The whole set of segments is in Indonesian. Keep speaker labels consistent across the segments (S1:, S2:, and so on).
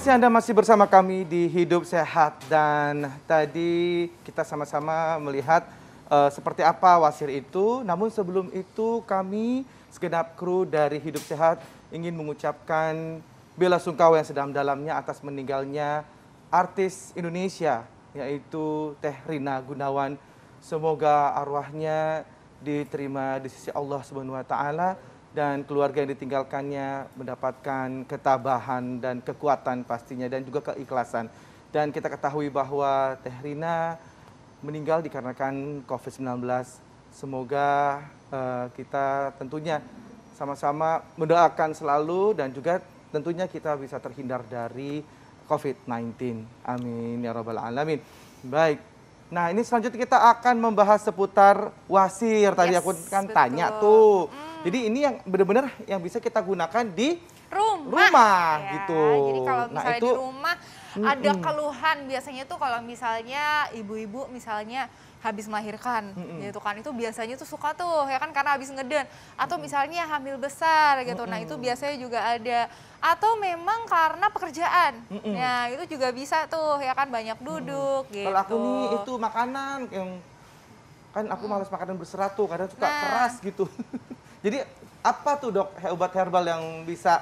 S1: kasih Anda masih bersama kami di Hidup Sehat, dan tadi kita sama-sama melihat seperti apa wasir itu. Namun sebelum itu kami segenap kru dari Hidup Sehat ingin mengucapkan bela sungkawa yang sedalam-dalamnya atas meninggalnya artis Indonesia yaitu Teh Rina Gunawan. Semoga arwahnya diterima di sisi Allah Subhanahu wa taala dan keluarga yang ditinggalkannya mendapatkan ketabahan dan kekuatan pastinya dan juga keikhlasan. Dan kita ketahui bahwa Teh Rina meninggal dikarenakan COVID-19. Semoga kita tentunya sama-sama mendoakan selalu dan juga tentunya kita bisa terhindar dari COVID-19. Amin ya rabbal alamin. Baik. Nah, ini selanjutnya kita akan membahas seputar wasir. Tadi aku kan betul. Tanya tuh. Jadi ini yang benar-benar yang bisa kita gunakan di rumah ya, gitu.
S2: Jadi kalau misalnya di rumah ada keluhan biasanya tuh kalau misalnya ibu-ibu misalnya habis melahirkan gitu kan, itu biasanya tuh suka tuh ya kan karena habis ngeden atau misalnya hamil besar gitu. Nah, itu biasanya juga ada, atau memang karena pekerjaan. Ya, itu juga bisa tuh ya kan, banyak duduk gitu.
S1: Kalau aku nih itu makanan yang kan aku malas makanan berserat tuh, kadang suka keras gitu. Jadi apa tuh dok obat herbal yang bisa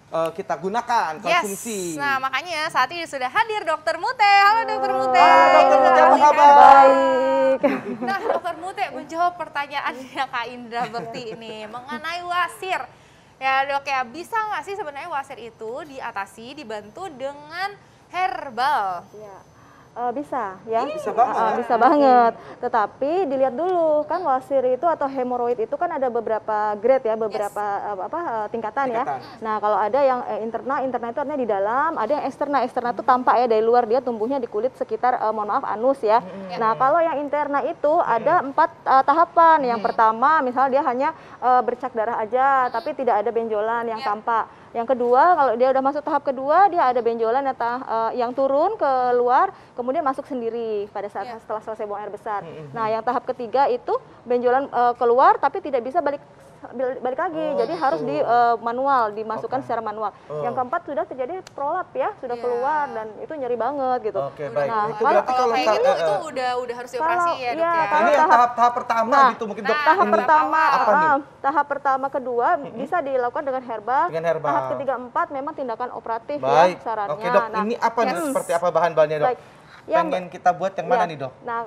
S1: kita gunakan, konsumsi?
S2: Nah, makanya saat ini sudah hadir Dokter Mute. Halo Dokter Mute.
S1: Dokter Mute, apa kabar?
S3: Baik.
S2: Nah, Dokter Mute menjawab pertanyaannya Kak Indra Bekti ini mengenai wasir. Ya dok ya, bisa nggak sih sebenarnya wasir itu diatasi, dibantu dengan herbal?
S3: Ya. Bisa ya,
S1: bisa banget.
S3: Bisa banget. Tetapi dilihat dulu kan wasir itu atau hemoroid itu kan ada beberapa grade ya, beberapa tingkatan ya. Nah, kalau ada yang internal itu artinya di dalam, ada yang eksternal itu tampak ya dari luar, dia tumbuhnya di kulit sekitar mohon maaf anus ya. Nah, kalau yang interna itu ada 4 tahapan. Yang pertama misalnya dia hanya bercak darah aja, tapi tidak ada benjolan yang tampak. Yang kedua, kalau dia udah masuk tahap kedua, dia ada benjolan yang turun ke luar, kemudian masuk sendiri pada saat setelah selesai buang air besar. Nah, yang tahap ketiga itu benjolan keluar tapi tidak bisa balik lagi, jadi harus di manual, dimasukkan secara manual. Yang keempat sudah terjadi prolap ya, sudah keluar dan itu nyeri banget gitu.
S1: Baik.
S3: Nah,
S1: itu berarti kalau
S2: kayak gitu itu udah harus dioperasi ya dok ya.
S1: Ini yang tahap pertama gitu mungkin dok.
S3: Tahap pertama,
S1: apa nih?
S3: tahap pertama kedua bisa dilakukan dengan herbal. Tahap ketiga empat memang tindakan operatif ya sarannya.
S1: Oke dok, ini apa nih? Seperti apa bahan-bahannya dok?
S3: Baik.
S1: Pengen kita buat yang mana nih dok?
S3: Nah,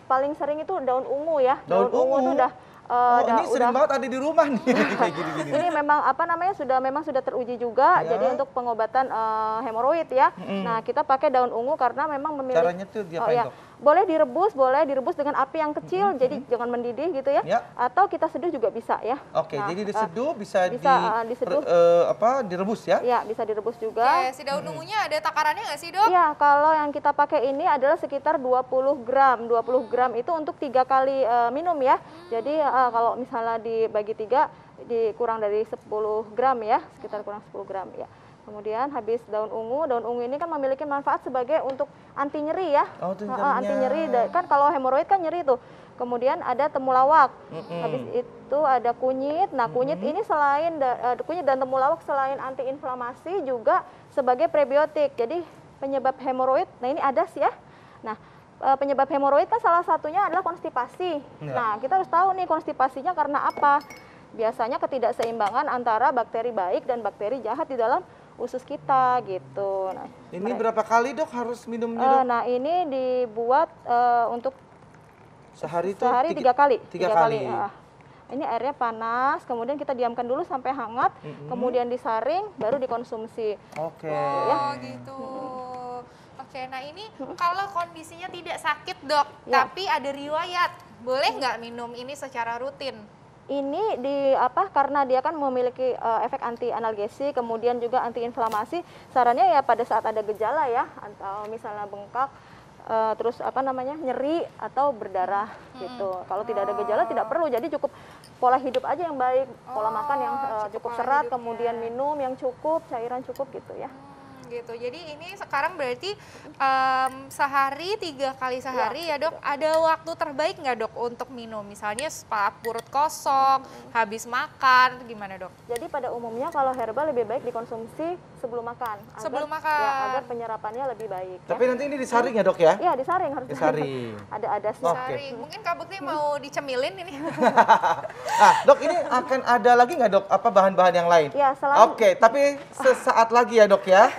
S3: paling sering itu daun ungu ya. Daun ungu itu udah
S1: ini sering banget ada di rumah nih. Kayak gini-gini.
S3: Ini memang sudah teruji juga. Jadi untuk pengobatan hemoroid ya. Nah, kita pakai daun ungu karena memang memiliki.
S1: Caranya tuh diapain dok?
S3: Boleh direbus dengan api yang kecil, jadi jangan mendidih gitu ya. Atau kita seduh juga bisa ya.
S1: Oke, jadi diseduh bisa
S3: diseduh.
S1: Direbus ya?
S3: Ya, bisa direbus juga.
S2: Si daun ungunya ada takarannya nggak sih dok?
S3: Iya, kalau yang kita pakai ini adalah sekitar 20 gram. 20 gram itu untuk 3 kali minum ya. Jadi kalau misalnya dibagi 3, dikurang dari 10 gram ya, sekitar kurang 10 gram ya. Kemudian habis daun ungu ini kan memiliki manfaat sebagai untuk anti nyeri ya. Anti nyeri, kan kalau hemoroid kan nyeri tuh. Kemudian ada temulawak, habis itu ada kunyit. Nah, kunyit ini selain kunyit dan temulawak selain antiinflamasi juga sebagai prebiotik. Jadi penyebab hemoroid, nah ini adas ya. Nah, penyebab hemoroid kan salah satunya adalah konstipasi. Nah, kita harus tahu nih konstipasinya karena apa. Biasanya ketidakseimbangan antara bakteri baik dan bakteri jahat di dalam usus kita gitu. Nah,
S1: ini berapa kali dok harus minumnya dok?
S3: Nah, ini dibuat untuk
S1: sehari
S3: 3 kali.
S1: 3 kali.
S3: Ini airnya panas, kemudian kita diamkan dulu sampai hangat, kemudian disaring, baru dikonsumsi.
S1: Oke.
S2: Gitu. Oke, nah ini kalau kondisinya tidak sakit dok, tapi ada riwayat, boleh nggak minum ini secara rutin?
S3: Ini karena dia kan memiliki efek anti analgesi, kemudian juga anti inflamasi. Sarannya ya pada saat ada gejala ya, atau misalnya bengkak, terus nyeri atau berdarah gitu. Kalau tidak ada gejala tidak perlu, jadi cukup pola hidup aja yang baik, pola makan yang cukup serat, kemudian minum yang cukup, cairan cukup gitu ya.
S2: Gitu. Jadi ini sekarang berarti sehari 3 kali sehari ya dok. Ada waktu terbaik nggak dok untuk minum? Misalnya setelah perut kosong, habis makan, gimana dok?
S3: Jadi pada umumnya kalau herbal lebih baik dikonsumsi sebelum makan.
S2: Sebelum
S3: Ya,
S2: makan.
S3: agar penyerapannya lebih baik.
S1: Tapi nanti ini disaring ya dok ya?
S3: Iya, disaring harus
S1: Disaring.
S3: Ada adasnya.
S1: Oke.
S2: Saring. Mungkin Kak Bekti mau dicemilin ini.
S1: Nah dok ini akan ada lagi nggak dok apa bahan-bahan yang lain?
S3: Ya, selain
S1: Oke, tapi sesaat lagi ya dok ya.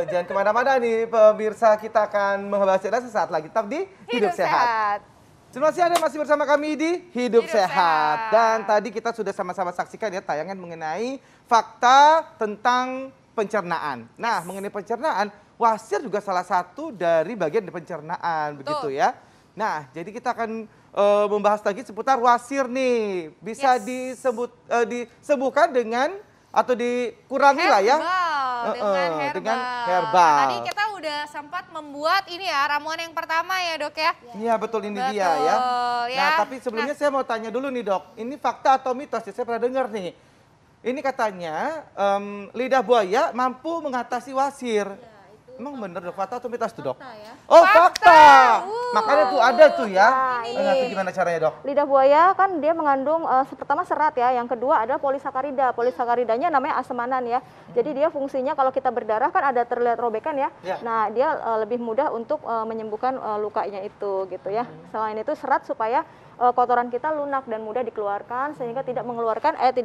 S1: Jangan kemana-mana nih pemirsa, kita akan membahasnya sesaat lagi. Tetap di Hidup Sehat. Terima kasih Anda masih bersama kami di Hidup Sehat. Dan tadi kita sudah sama-sama saksikan ya tayangan mengenai fakta tentang pencernaan. Nah, mengenai pencernaan, wasir juga salah satu dari bagian dari pencernaan, begitu ya. Nah, jadi kita akan membahas lagi seputar wasir nih. Bisa disembuhkan dengan atau dikurangi lah ya.
S2: Dengan herbal.
S1: herbal.
S2: Nah, tadi kita udah sempat membuat ini ya ramuan yang pertama ya dok ya.
S1: Iya betul, ini
S2: Betul,
S1: dia ya.
S2: ya.
S1: Nah tapi sebelumnya saya mau tanya dulu nih dok, ini fakta atau mitos ya, saya pernah dengar nih. Ini katanya lidah buaya mampu mengatasi wasir. Emang bener dok, fakta atau mitos tuh dok?
S2: Ya.
S1: Oh fakta.
S2: Fakta.
S1: Makanya tuh ada tuh ya.
S3: Nah, ini.
S1: Nah, itu gimana caranya dok?
S3: lidah buaya kan dia mengandung pertama serat ya, yang kedua adalah polisakarida. Polisakaridanya namanya asemanan ya. Jadi dia fungsinya kalau kita berdarah kan ada terlihat robekan ya.
S1: Ya.
S3: Nah, dia lebih mudah untuk menyembuhkan lukanya itu gitu ya. Selain itu serat supaya kotoran kita lunak dan mudah dikeluarkan sehingga tidak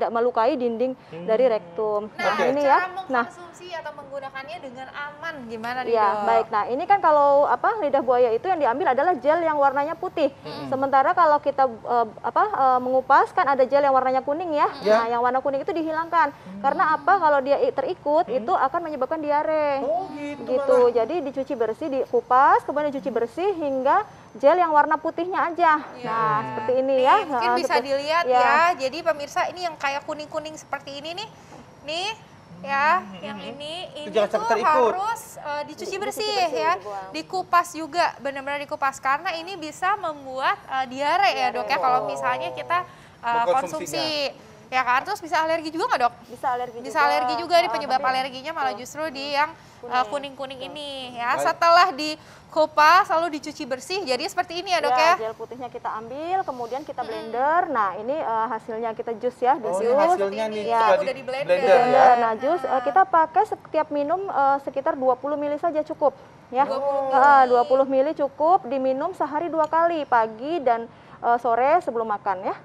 S3: melukai dinding dari rektum.
S2: Nah,
S3: ini
S2: cara
S3: ya. Nah,
S2: mengkonsumsi atau menggunakannya dengan aman gimana nih
S3: ya,
S2: dok?
S3: baik. Nah, ini kan kalau lidah buaya itu yang diambil adalah gel yang warnanya putih. Sementara kalau kita mengupas kan ada gel yang warnanya kuning ya. Nah, yang warna kuning itu dihilangkan. Karena apa? Kalau dia terikut itu akan menyebabkan diare.
S1: Oh
S3: Gitu. Jadi dicuci bersih, dikupas, kemudian dicuci bersih hingga gel yang warna putihnya aja. Nah, seperti ini ya.
S2: Nih, mungkin bisa dilihat
S3: ya.
S2: ya. Jadi pemirsa ini yang kayak kuning-kuning seperti ini nih. Nih ya, yang ini
S1: jangan
S2: tuh
S1: sampai terikut.
S2: harus dicuci bersih
S3: bersih,
S2: ya.
S3: dibuang.
S2: Dikupas juga, benar-benar dikupas karena ini bisa membuat diare ya dok ya kalau misalnya kita konsumsi. Ya kan, terus bisa alergi juga nggak dok? Bisa alergi juga nih, penyebab alerginya malah justru di yang kuning-kuning ini ya.
S1: Baik.
S2: Setelah dikupas lalu dicuci bersih, jadi seperti ini ya dok ya.
S3: Gel putihnya kita ambil, kemudian kita blender. Nah, ini hasilnya kita jus ya,
S1: Oh
S3: jus.
S1: ini hasilnya nih
S3: Ya.
S1: sudah
S2: Udah di blender
S1: ya.
S3: Nah, jus kita pakai setiap minum sekitar 20 ml saja cukup ya. 20 ml cukup, diminum sehari 2 kali, pagi dan sore sebelum makan ya.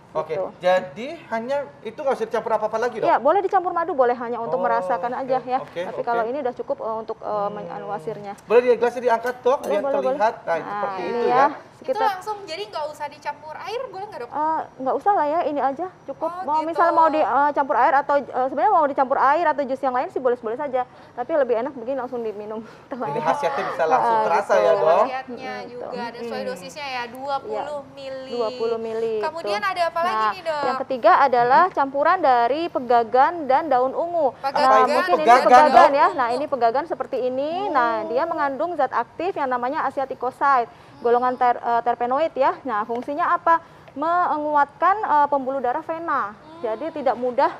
S1: Oke,
S3: Gitu.
S1: jadi hanya itu nggak usah dicampur apa-apa lagi dok?
S3: Ya, boleh dicampur madu, boleh hanya untuk merasakan
S1: oke,
S3: aja ya.
S1: oke,
S3: Tapi
S1: oke.
S3: kalau ini udah cukup untuk wasirnya.
S1: Boleh gelasnya diangkat dok, biar
S3: Boleh.
S1: terlihat. Nah, seperti
S3: ini
S1: itu ya.
S2: Itu
S3: Sekitar
S2: langsung jadi nggak usah dicampur air boleh nggak dok?
S3: nggak usah lah ya, ini aja cukup.
S2: Oh,
S3: Mau
S2: gitu.
S3: misalnya mau dicampur air atau sebenarnya mau dicampur air atau jus yang lain sih boleh-boleh saja. Tapi lebih enak begini langsung diminum.
S1: Ini khasiatnya bisa langsung terasa
S3: gitu.
S1: ya dok.
S2: Khasiatnya juga dan sesuai dosisnya ya 20 mili.
S3: 20 mili.
S2: Kemudian ada apa lagi nih dok?
S3: Yang ketiga adalah campuran dari pegagan dan daun ungu.
S2: Pegagan.
S3: Mungkin ini
S1: Pegagan,
S3: pegagan
S1: Dok?
S3: ya. Nah, ini pegagan seperti ini. Nah, dia mengandung zat aktif yang namanya asiaticoside, golongan terpenoid ya. Nah, fungsinya apa? Menguatkan pembuluh darah vena. Jadi tidak mudah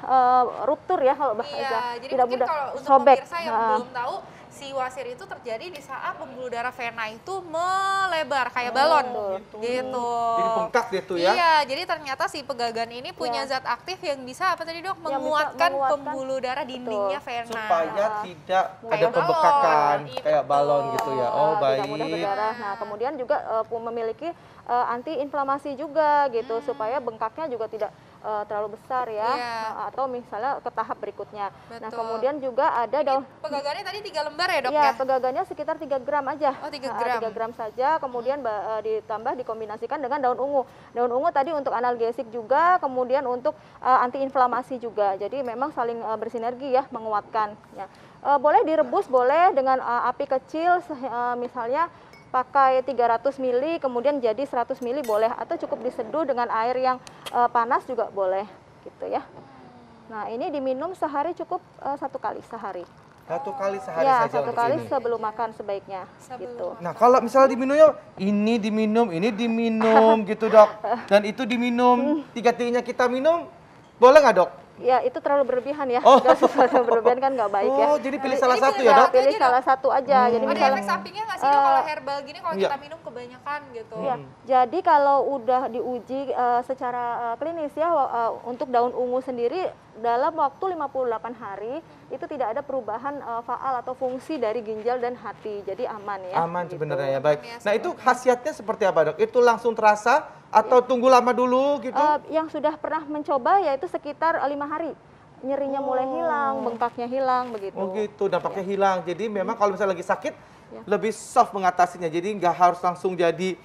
S3: ruptur ya kalau bahasa.
S2: Iya, jadi
S3: tidak
S2: mungkin
S3: mudah
S2: kalau untuk
S3: sobek.
S2: pemirsa yang belum tahu, si wasir itu terjadi di saat pembuluh darah vena itu melebar kayak balon gitu.
S1: Jadi bengkak dia tuh ya.
S2: Iya, jadi ternyata si pegagan ini punya zat aktif yang bisa apa tadi dok?
S3: Yang bisa
S2: Menguatkan
S3: menguatkan.
S2: pembuluh darah dindingnya vena.
S1: Supaya tidak ada
S2: Kayak
S1: pembekakan
S2: balon.
S1: kayak balon
S2: Betul.
S1: gitu ya. Oh
S3: Tidak mudah
S1: baik.
S3: berdarah. Nah, kemudian juga memiliki anti-inflamasi juga gitu supaya bengkaknya juga tidak terlalu besar ya.
S2: Iya.
S3: Atau misalnya ke tahap berikutnya. Nah,
S2: Betul.
S3: kemudian juga ada daun
S2: Pegagannya tadi 3 lembar ya dok
S3: ya,
S2: ya?
S3: pegagannya sekitar 3 gram aja.
S2: Oh, 3 gram.
S3: 3 gram saja, kemudian ditambah dikombinasikan dengan daun ungu. Daun ungu tadi untuk analgesik juga, kemudian untuk antiinflamasi juga. Jadi memang saling bersinergi ya, menguatkan. Ya. Boleh direbus, boleh dengan api kecil, misalnya pakai 300 ml, kemudian jadi 100 ml boleh, atau cukup diseduh dengan air yang panas juga boleh, gitu ya. Nah, ini diminum sehari cukup 1 kali sehari.
S1: 1 kali sehari
S3: Ya,
S1: saja
S3: 1
S1: untuk
S3: kali
S1: ini.
S3: sebelum makan sebaiknya,
S2: Sebelum
S3: gitu.
S1: Nah kalau misalnya diminumnya ini diminum gitu dok. Dan itu diminum, tiga-tiganya kita minum, boleh nggak dok?
S3: Ya, itu terlalu berlebihan ya.
S1: Oh.
S3: Nggak sesuatu berlebihan kan nggak baik ya.
S1: Oh jadi pilih
S2: Nah,
S1: salah
S2: ini
S1: satu
S2: pilih
S1: ya
S3: Ya,
S1: dok?
S3: pilih
S2: aja,
S3: salah satu aja. Jadi
S2: Ada
S3: misalnya
S2: efek sampingnya nggak sih dok kalau herbal gini kalau
S1: Iya.
S2: kita minum kebanyakan gitu?
S3: ya, jadi kalau udah diuji secara klinis ya untuk daun ungu sendiri dalam waktu 58 hari itu tidak ada perubahan faal atau fungsi dari ginjal dan hati. Jadi aman ya.
S1: Aman
S3: gitu.
S1: sebenarnya ya, baik. Nah itu khasiatnya seperti apa, Dok? Itu langsung terasa atau tunggu lama dulu gitu?
S3: Yang sudah pernah mencoba yaitu sekitar 5 hari. Nyerinya mulai hilang, bengkaknya hilang begitu.
S1: Oh gitu, dampaknya hilang. Jadi memang kalau misalnya lagi sakit lebih soft mengatasinya. Jadi nggak harus langsung jadi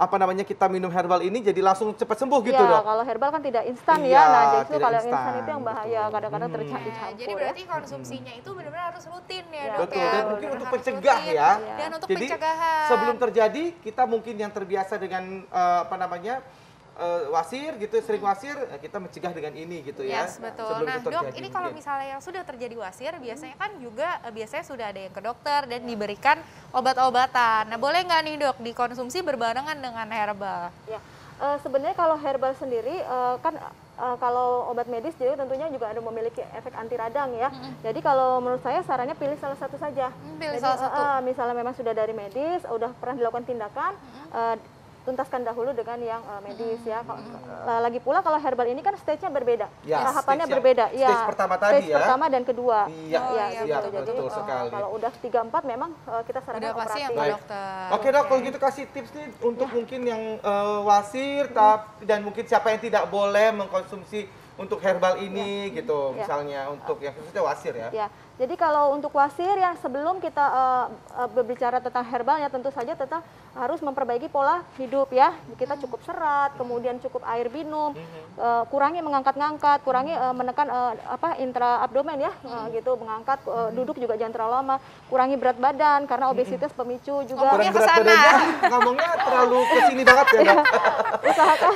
S1: apa namanya kita minum herbal ini jadi langsung cepat sembuh gitu,
S3: Ya,
S1: Dok.
S3: kalau herbal kan tidak instan
S1: Iya,
S3: ya. Nah, justru
S1: tidak
S3: kalau yang instan
S1: instan,
S3: itu yang bahaya,
S1: betul.
S3: kadang-kadang
S2: Nah,
S3: dicampur
S2: jadi
S3: ya.
S2: berarti konsumsinya itu benar-benar harus rutin ya,
S3: Ya,
S2: Dok
S1: Betul,
S2: ya.
S1: dan mungkin
S2: Benar-benar
S1: untuk
S2: harus
S1: pencegah
S2: rutin.
S1: ya.
S2: Dan untuk
S1: Jadi
S2: pencegahan.
S1: sebelum terjadi kita mungkin yang terbiasa dengan apa namanya wasir gitu, sering wasir, kita mencegah dengan ini gitu ya.
S2: Yes, betul.
S1: Sebelum
S2: Nah,
S1: itu
S2: Dok,
S1: terjadi
S2: ini kalau
S1: mungkin.
S2: misalnya yang sudah terjadi wasir, biasanya kan juga biasanya sudah ada yang ke dokter dan diberikan obat-obatan. Nah, boleh nggak nih, Dok, dikonsumsi berbarengan dengan herbal?
S3: Ya. Sebenarnya kalau herbal sendiri kan kalau obat medis jadi tentunya juga ada memiliki efek anti radang ya. Jadi kalau menurut saya sarannya pilih salah satu saja.
S2: Pilih
S3: Jadi,
S2: salah satu.
S3: misalnya memang sudah dari medis, udah pernah dilakukan tindakan, tuntaskan dahulu dengan yang medis ya. Lagi pula kalau herbal ini kan stage-nya berbeda,
S1: Ya,
S3: tahapannya
S1: stage
S3: berbeda.
S1: stage pertama tadi
S3: stage
S1: ya.
S3: pertama dan kedua.
S1: Iya,
S2: Oh,
S3: Ya,
S2: iya,
S3: gitu.
S2: betul,
S1: betul sekali.
S3: Kalau udah 3-4 memang kita sarankan
S2: Udah pasti yang
S3: operasi.
S2: ke
S1: Baik.
S2: dokter.
S1: Oke, Dok, kalau gitu kasih tips nih untuk mungkin yang wasir dan mungkin siapa yang tidak boleh mengkonsumsi untuk herbal ini gitu,
S3: Ya.
S1: misalnya untuk yang khususnya wasir ya.
S3: Ya, jadi kalau untuk wasir ya sebelum kita berbicara tentang herbalnya tentu saja tetap harus memperbaiki pola hidup ya. Kita cukup serat, kemudian cukup air minum, kurangi mengangkat-ngangkat, kurangi menekan intra abdomen ya, gitu mengangkat, duduk juga jangan terlalu lama, kurangi berat badan karena obesitas pemicu juga.
S2: Ngomongnya
S1: Kurang berat
S2: kesana.
S1: badannya, ngomongnya terlalu kesini banget ya, Dok.
S3: Usahakan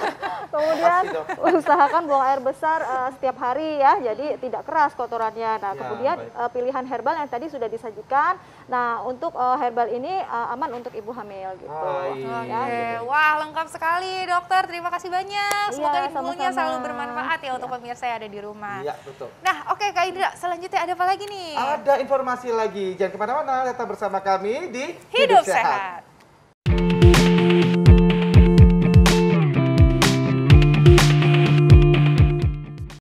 S3: kemudian
S1: Pasti, Dok.
S3: usahakan buang air besar setiap hari ya, jadi tidak keras kotorannya. Nah,
S1: Ya,
S3: kemudian
S1: baik.
S3: pilihan herbal yang tadi sudah disajikan. Nah, untuk herbal ini aman untuk ibu hamil gitu.
S1: Baik.
S3: Ya,
S2: Oke,
S3: gitu.
S2: wah lengkap sekali dokter. Terima kasih banyak. Semoga
S3: Iya,
S2: infonya
S3: sama-sama.
S2: selalu bermanfaat ya untuk pemirsa yang ada di rumah.
S1: Iya, betul.
S2: Nah, oke Kak Indra, selanjutnya ada apa lagi nih?
S1: Ada informasi lagi, jangan kemana-mana, tetap bersama kami di
S2: Hidup Sehat.